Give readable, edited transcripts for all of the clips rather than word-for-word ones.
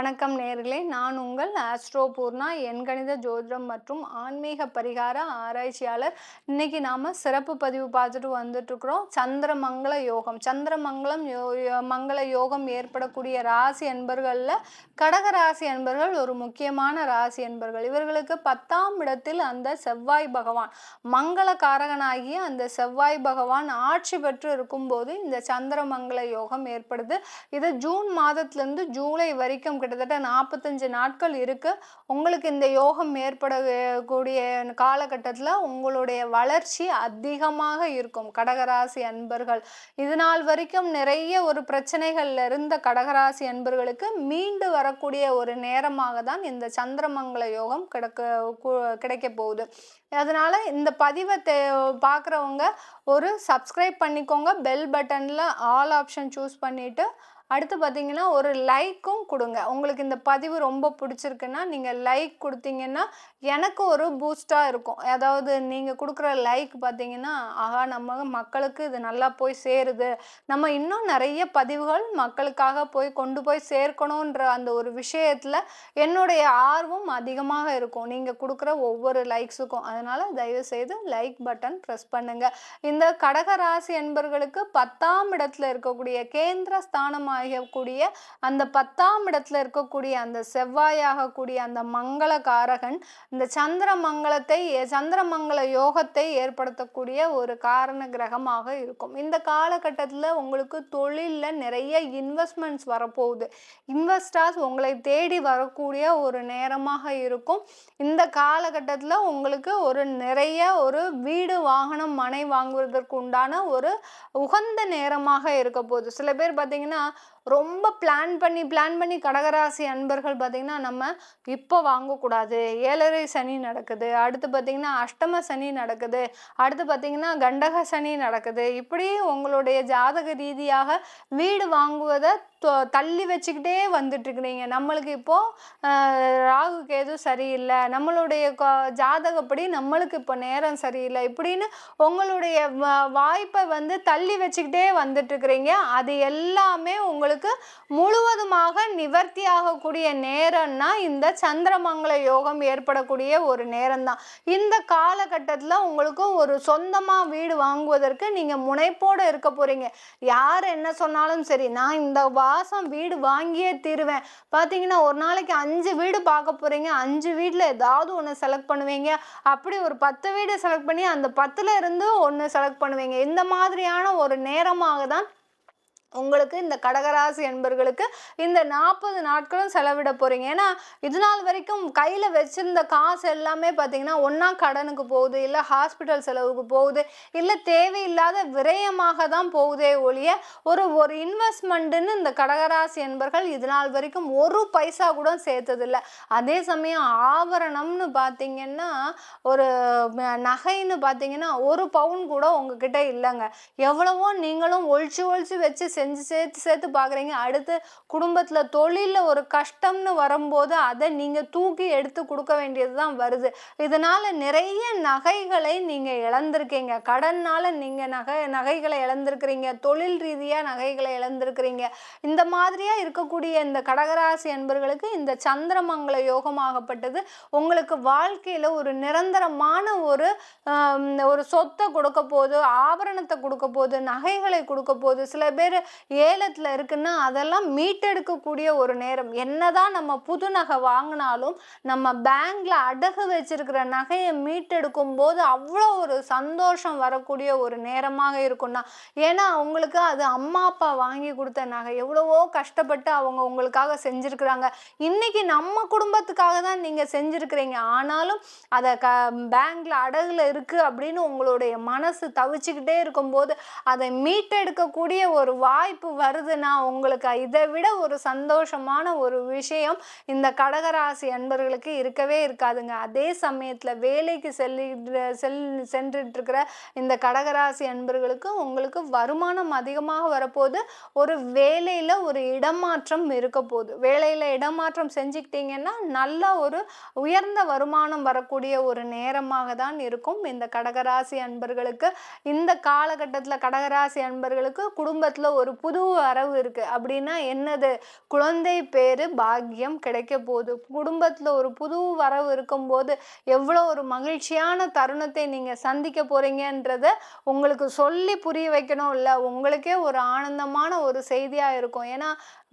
வணக்கம் நேயர்களே, நான் உங்கள் ஆஸ்ட்ரோ பூர்ணா, எண்கணித ஜோதிடம் மற்றும் ஆன்மீக பரிகார ஆராய்ச்சியாளர். இன்னைக்கு நாம சிறப்பு பதிவு பார்த்துட்டு வந்துட்டுருக்குறோம். சந்திரமங்கல யோகம். சந்திரமங்கலம் மங்கள யோகம் ஏற்படக்கூடிய ராசி என்பர்களில் கடக ராசி என்பர்கள் ஒரு முக்கியமான ராசி என்பர்கள். இவர்களுக்கு 10ஆம் இடத்தில் அந்த செவ்வாய் பகவான், மங்கள காரகனாகிய அந்த செவ்வாய் பகவான் ஆட்சி பெற்று இருக்கும்போது இந்த சந்திரமங்கல யோகம் ஏற்படுது. இது ஜூன் மாதத்திலிருந்து ஜூலை வரைக்கும் கிட்டத்தட்ட 45 நாட்கள் இருக்கு. உங்களுக்கு இந்த யோகம் ஏற்படக்கூடிய காலகட்டத்தில் உங்களுடைய வளர்ச்சி அதிகமாக இருக்கும் கடகராசி அன்பர்கள். இது நாள் வரைக்கும் நிறைய ஒரு பிரச்சனைகள்ல இருந்த கடகராசி அன்பர்களுக்கு மீண்டு வரக்கூடிய ஒரு நேரமாக தான் இந்த சந்திரமங்கல யோகம் கிடைக்க போகுது. அதனால இந்த பதிவை பார்க்குறவங்க ஒரு சப்ஸ்கிரைப் பண்ணிக்கோங்க. பெல் பட்டனில் ஆல் ஆப்ஷன் சூஸ் பண்ணிவிட்டு அடுத்து பார்த்தீங்கன்னா ஒரு லைக்கும் கொடுங்க. உங்களுக்கு இந்த பதிவு ரொம்ப பிடிச்சிருக்குன்னா நீங்கள் லைக் கொடுத்தீங்கன்னா எனக்கு ஒரு பூஸ்டாக இருக்கும். அதாவது நீங்கள் கொடுக்குற லைக் பார்த்தீங்கன்னா, ஆகா நம்ம மக்களுக்கு இது நல்லா போய் சேருது, நம்ம இன்னும் நிறைய பதிவுகள் மக்களுக்காக கொண்டு போய் சேர்க்கணுன்ற அந்த ஒரு விஷயத்தில் என்னுடைய ஆர்வம் அதிகமாக இருக்கும் நீங்கள் கொடுக்குற ஒவ்வொரு லைக்ஸுக்கும். அதனால் தயவுசெய்து லைக் பட்டன் ப்ரெஸ் பண்ணுங்கள். இந்த கடகராசி என்பர்களுக்கு 10ஆம் இடத்துல இருக்கக்கூடிய கேந்திர ஸ்தானமாக கூடிய அந்த 10ஆம் இடத்துல இருக்கக்கூடிய அந்த செவ்வாயாகக்கூடிய அந்த மங்கள காரகன் இந்த சந்திரமங்கல யோகத்தை ஏற்படுத்தக்கூடிய ஒரு காரண கிரகமாக இருக்கும். இந்த காலகட்டத்தில் உங்களுக்கு தொழிலில் நிறைய இன்வெஸ்ட்மெண்ட்ஸ் வரப்போகுது. இன்வெஸ்டர்ஸ் உங்களை தேடி வரக்கூடிய ஒரு நேரமாக இருக்கும். இந்த காலகட்டத்தில் உங்களுக்கு நிறைய ஒரு வீடு வாகனம் மனை வாங்குவதற்கு உண்டான ஒரு உகந்த நேரமாக இருக்க போகுது. சில பேர் பார்த்தீங்கன்னா ரொம்ப பிளான் பண்ணி கடகராசி அன்பர்கள் பார்த்தீங்கன்னா நம்ம இப்போ வாங்கக்கூடாது, 7.5 சனி நடக்குது, அடுத்து பார்த்தீங்கன்னா அஷ்டம சனி நடக்குது, அடுத்து பார்த்தீங்கன்னா கண்டக சனி நடக்குது, இப்படி உங்களுடைய ஜாதக ரீதியாக வீடு வாங்குவதை தள்ளி வச்சுக்கிட்டே வந்துட்டுருக்குறீங்க. நம்மளுக்கு இப்போது ராகு கேது சரியில்லை, நம்மளுடைய ஜாதகப்படி நம்மளுக்கு இப்போ நேரம் சரியில்லை, இப்படின்னு உங்களுடைய வாய்ப்பை தள்ளி வச்சுக்கிட்டே வந்துட்டுருக்குறீங்க. அது எல்லாமே உங்களுக்கு முழுவதுமாக நிவர்த்தி ஆகக்கூடிய நேரம்னா இந்த சந்திரமங்கல யோகம் ஏற்படக்கூடிய ஒரு நேரம் தான். இந்த காலகட்டத்தில் உங்களுக்கு ஒரு சொந்தமாக வீடு வாங்குவதற்கு நீங்கள் முனைப்போடு இருக்க போகிறீங்க. யார் என்ன சொன்னாலும் சரி, நான் இந்த வாசம் வீடு வாங்கியே தீருவேன். பார்த்தீங்கன்னா ஒரு நாளைக்கு 5 வீடு பார்க்க போகிறீங்க. 5 வீட்டில் ஏதாவது ஒன்று செலக்ட் பண்ணுவீங்க. அப்படி ஒரு 10 வீடு செலக்ட் பண்ணி அந்த 10ல் இருந்து ஒன்று செலக்ட் பண்ணுவீங்க. இந்த மாதிரியான ஒரு நேரமாக தான் உங்களுக்கு இந்த கடகராசி என்பர்களுக்கு இந்த 40 நாட்களும் செலவிட போகிறீங்க. ஏன்னா இது நாள் வரைக்கும் கையில் வச்சிருந்த காசு எல்லாமே பார்த்தீங்கன்னா ஒன்றா கடனுக்கு போகுது, இல்லை ஹாஸ்பிட்டல் செலவுக்கு போகுது, இல்லை தேவையில்லாத விரயமாக தான் போகுதே ஒழிய ஒரு இன்வெஸ்ட்மெண்ட்டுன்னு இந்த கடகராசி என்பர்கள் இது நாள் வரைக்கும் ஒரு பைசா கூட சேர்த்ததில்லை. அதே சமயம் ஆபரணம்னு பார்த்தீங்கன்னா ஒரு நகைன்னு பார்த்தீங்கன்னா 1 பவுன் கூட உங்ககிட்ட இல்லைங்க. எவ்வளவோ நீங்களும் ஒழிச்சு வச்சு செஞ்சு சேர்த்து பார்க்குறீங்க. அடுத்து குடும்பத்தில் தொழிலில் ஒரு கஷ்டம்னு வரும்போது அதை நீங்கள் தூக்கி எடுத்து கொடுக்க வேண்டியது தான் வருது. இதனால் நிறைய நகைகளை நீங்கள் இழந்திருக்கீங்க. கடனால் நீங்கள் நகைகளை இழந்திருக்கிறீங்க, தொழில் ரீதியாக நகைகளை இழந்திருக்கிறீங்க. இந்த மாதிரியாக இருக்கக்கூடிய இந்த கடகராசி என்பர்களுக்கு இந்த சந்திரமங்கல யோகமாகப்பட்டது உங்களுக்கு வாழ்க்கையில் ஒரு நிரந்தரமான ஒரு சொத்தை கொடுக்க போது, ஆபரணத்தை கொடுக்க போது, நகைகளை கொடுக்க போது. சில பேர் ஏலத்தில் இருக்குன்னா அதெல்லாம் மீட்டெடுக்கக்கூடிய ஒரு நேரம். என்னதான் நம்ம புது நகை வாங்கினாலும் நம்ம பேங்க்ல அடகு வச்சிருக்கிற நகையை மீட்டெடுக்கும் போது அவ்வளோ ஒரு சந்தோஷம் வரக்கூடிய ஒரு நேரமாக இருக்கும்னா, ஏன்னா அவங்களுக்கு அது அம்மா அப்பா வாங்கி கொடுத்த நகை, எவ்வளவோ கஷ்டப்பட்டு அவங்க உங்களுக்காக செஞ்சிருக்கிறாங்க. இன்னைக்கு நம்ம குடும்பத்துக்காக தான் நீங்க செஞ்சிருக்கிறீங்க. ஆனாலும் அதை பேங்க்ல அடகுல இருக்கு அப்படின்னு உங்களுடைய மனசு தவிச்சுக்கிட்டே இருக்கும்போது அதை மீட்டெடுக்கக்கூடிய ஒரு வாய்ப்பு வருதுன்னா உங்களுக்கு இதை விட ஒரு சந்தோஷமான ஒரு விஷயம் இந்த கடகராசி அன்பர்களுக்கு இருக்கவே இருக்காதுங்க. அதே சமயத்தில் வேலைக்கு சென்றுட்டு இருக்கிற இந்த கடகராசி அன்பர்களுக்கு உங்களுக்கு வருமானம் அதிகமாக வரப்போகுது. ஒரு வேலையில் ஒரு இடமாற்றம் இருக்க போகுது. வேலையில் இடமாற்றம் செஞ்சுக்கிட்டீங்கன்னா நல்ல ஒரு உயர்ந்த வருமானம் வரக்கூடிய ஒரு நேரமாக தான் இருக்கும் இந்த கடகராசி அன்பர்களுக்கு. இந்த காலகட்டத்தில் கடகராசி அன்பர்களுக்கு குடும்பத்தில் ஒரு ஒரு புது வரவு இருக்கு அப்படின்னா என்னது? குழந்தை பேரு பாக்கியம் கிடைக்க போகுது. குடும்பத்துல ஒரு புது வரவு இருக்கும்போது எவ்வளோ ஒரு மகிழ்ச்சியான தருணத்தை நீங்க சந்திக்க போறீங்கன்றத உங்களுக்கு சொல்லி புரிய வைக்கணும் இல்ல, உங்களுக்கே ஒரு ஆனந்தமான ஒரு செய்தியா இருக்கும். ஏன்னா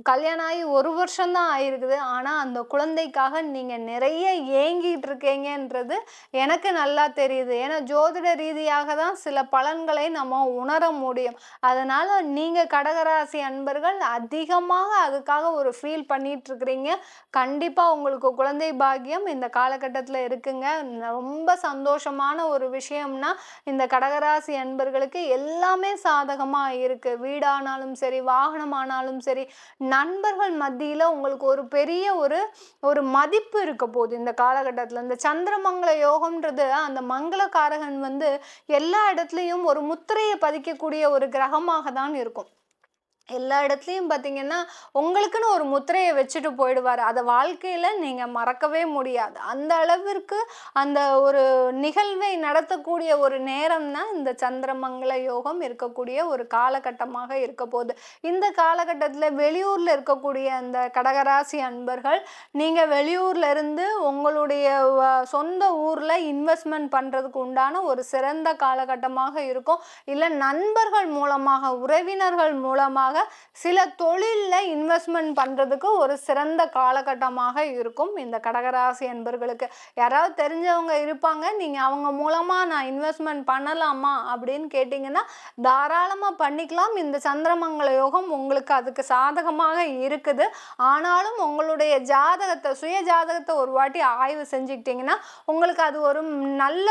கல்யாணம் ஆகி 1 வருஷம் தான் ஆயிருக்குது. ஆனா அந்த குழந்தைக்காக நீங்க நிறைய ஏங்கிட்டு இருக்கீங்கன்றது எனக்கு நல்லா தெரியுது. ஏன்னா ஜோதிட ரீதியாக தான் சில பலன்களை நம்ம உணர முடியும். அதனால நீங்க கடகராசி அன்பர்கள் அதிகமாக அதுக்காக ஒரு ஃபீல் பண்ணிட்டு இருக்கிறீங்க. கண்டிப்பா உங்களுக்கு குழந்தை பாக்கியம் இந்த காலகட்டத்துல இருக்குங்க. ரொம்ப சந்தோஷமான ஒரு விஷயம்னா இந்த கடகராசி அன்பர்களுக்கு எல்லாமே சாதகமா இருக்கு. வீடானாலும் சரி, வாகனமானாலும் சரி, நண்பர்கள் மத்தியில உங்களுக்கு ஒரு பெரிய ஒரு மதிப்பு இருக்க போகுது இந்த காலகட்டத்துல. இந்த சந்திரமங்கல யோகம்ன்றது அந்த மங்களகாரகன் எல்லா இடத்துலயும் ஒரு முத்திரையை பதிக்கக்கூடிய ஒரு கிரகமாக தான் இருக்கும். எல்லா இடத்துலையும் பார்த்தீங்கன்னா உங்களுக்குன்னு ஒரு முத்திரையை வச்சுட்டு போயிடுவார். அதை வாழ்க்கையில் நீங்கள் மறக்கவே முடியாது. அந்த அளவிற்கு அந்த ஒரு நிகழ்வை நடத்தக்கூடிய ஒரு நேரம்னா இந்த சந்திரமங்கல யோகம் இருக்கக்கூடிய ஒரு காலகட்டமாக இருக்க போகுது. இந்த காலகட்டத்தில் வெளியூரில் இருக்கக்கூடிய அந்த கடகராசி அன்பர்கள் நீங்கள் வெளியூர்ல இருந்து உங்களுடைய சொந்த ஊரில் இன்வெஸ்ட்மெண்ட் பண்ணுறதுக்கு உண்டான ஒரு சிறந்த காலகட்டமாக இருக்கும். இல்லை நண்பர்கள் மூலமாக, உறவினர்கள் மூலமாக சில தொழில்ல இன்வெஸ்ட்மெண்ட் பண்றதுக்கு ஒரு சிறந்த காலகட்டமாக இருக்கும் இந்த கடகராசி அன்பர்களுக்கு. யாராவது தெரிஞ்சவங்க இருப்பாங்க, நீங்க அவங்க மூலமா நான் இன்வெஸ்ட்மெண்ட் பண்ணலாமா அப்படின்னு கேட்டீங்கன்னா தாராளமா பண்ணிக்கலாம். இந்த சந்திரமங்கல யோகம் உங்களுக்கு அதுக்கு சாதகமாக இருக்குது. ஆனாலும் உங்களுடைய ஜாதகத்தை, சுய ஜாதகத்தை ஒரு வாட்டி ஆய்வு செஞ்சுக்கிட்டீங்கன்னா உங்களுக்கு அது ஒரு நல்ல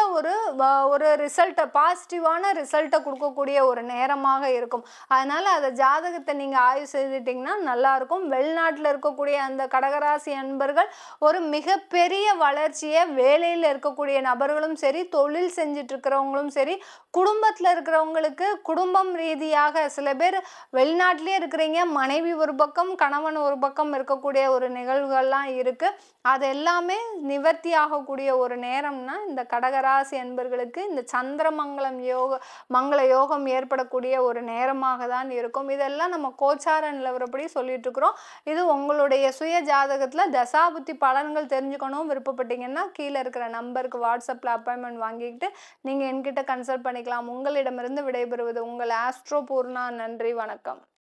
ஒரு ரிசல்ட்டை, பாசிட்டிவான ரிசல்ட்டை கொடுக்கக்கூடிய ஒரு நேரமாக இருக்கும். அதனால அதை ஜாதகத்தை நீங்க ஆய்வு செய்துட்டீங்கன்னா நல்லா இருக்கும். வெளிநாட்டில் இருக்கக்கூடிய அந்த கடகராசி அன்பர்கள் ஒரு மிகப்பெரிய வளர்ச்சியை, வேலையில் இருக்கக்கூடிய நபர்களும் சரி, தொழில் செஞ்சுட்டு இருக்கிறவங்களும் சரி, குடும்பத்தில் இருக்கிறவங்களுக்கு குடும்பம் ரீதியாக சில பேர் வெளிநாட்டிலே இருக்கிறீங்க, மனைவி ஒரு பக்கம், கணவன் ஒரு பக்கம் இருக்கக்கூடிய ஒரு நிகழ்வுகள்லாம் இருக்கு. அது எல்லாமே நிவர்த்தி ஆகக்கூடிய ஒரு நேரம்னா இந்த கடகராசி அன்பர்களுக்கு இந்த சந்திரமங்கலம் மங்கள யோகம் ஏற்படக்கூடிய ஒரு நேரமாக தான் இருக்கும். இதெல்லாம் நம்ம கோச்சார நிலவரப்படி சொல்லிட்டு இருக்கிறோம். இது உங்களுடைய சுய ஜாதகத்துல தசாபுத்தி பலன்கள் தெரிஞ்சுக்கணும் விருப்பப்பட்டீங்கன்னா கீழே இருக்கிற நம்பருக்கு வாட்ஸ்அப்ல அப்பாயின்மெண்ட் வாங்கிக்கிட்டு நீங்க என்கிட்ட கன்சல்ட் பண்ணிக்கலாம். உங்களிடமிருந்து விடைபெறுவது உங்கள் ஆஸ்ட்ரோ பூர்ணா. நன்றி, வணக்கம்.